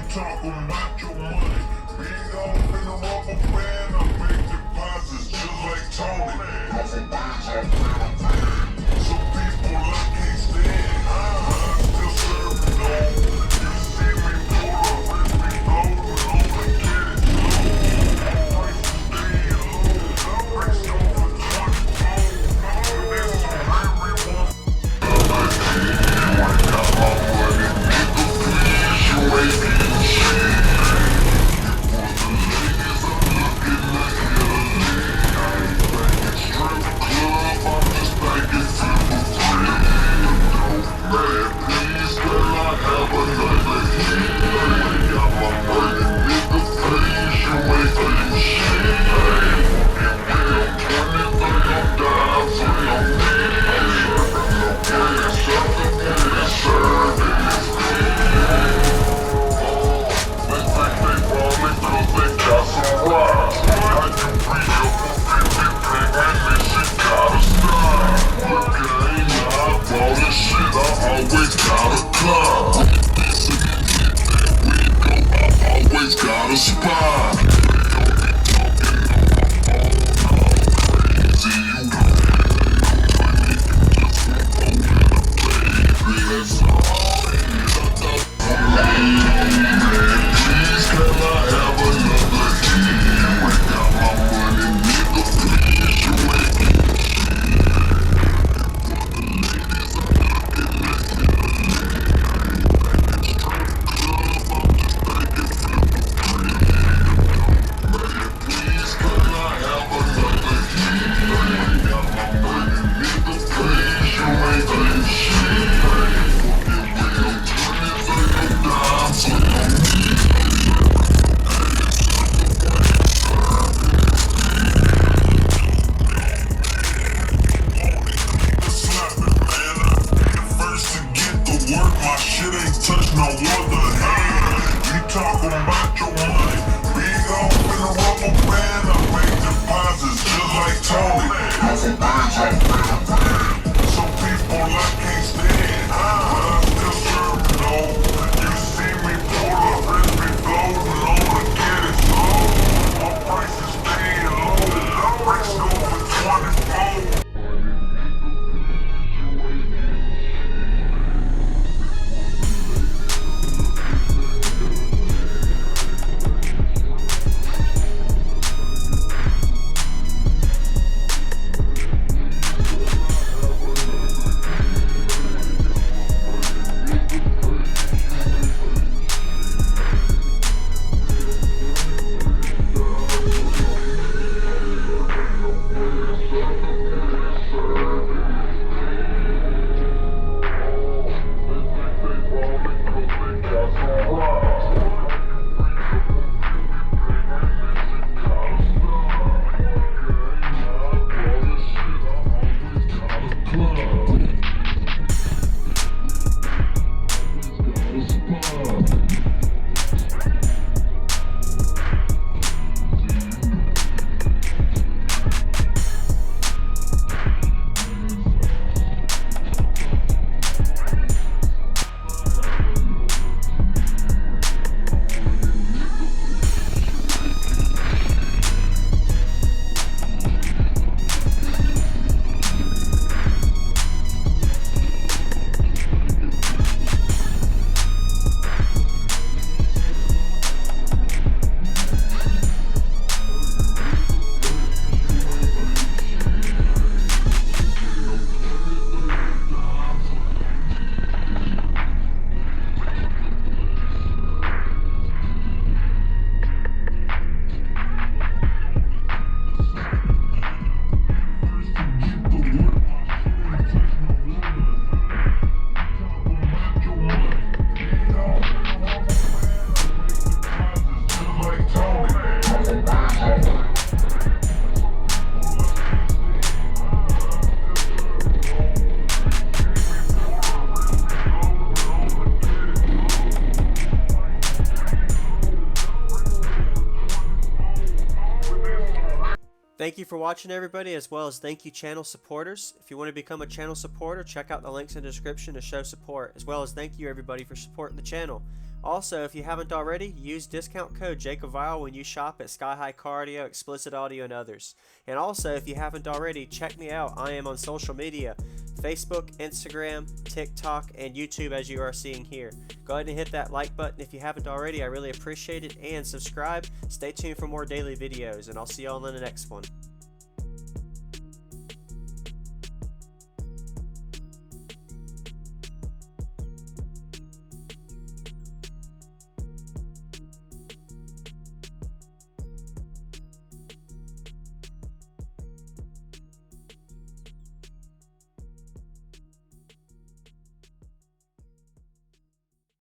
talking about your money. Big old in a rubber band, I make deposits just like Tony. Couple bands off in a band. Some people I can't stand, but I still serve it all. You see me pull up, rip me floating on and get it slow. Prices staying low, race over 24. But that's some very one. You ain't got my money, nigga, please, you ain't getting shit. Always got a spot. My shit ain't touch no other hand. You talking about your money. Big off in a rubber band, I make deposits just like Tony. Couple bands off in a band. Some people I can't stand, but I still serve it all. You see me pull up, rip me floating on and get it slow. My prices staying low, race over 24. Thank you for watching, everybody, as well as thank you channel supporters. If you want to become a channel supporter, check out the links in the description to show support, as well as thank you everybody for supporting the channel. Also, if you haven't already, use discount code JacobVile when you shop at Sky High Cardio, Explicit Audio, and others. And also, if you haven't already, check me out. I am on social media, Facebook, Instagram, TikTok, and YouTube, as you are seeing here. Go ahead and hit that like button if you haven't already. I really appreciate it. And subscribe. Stay tuned for more daily videos, and I'll see you all in the next one.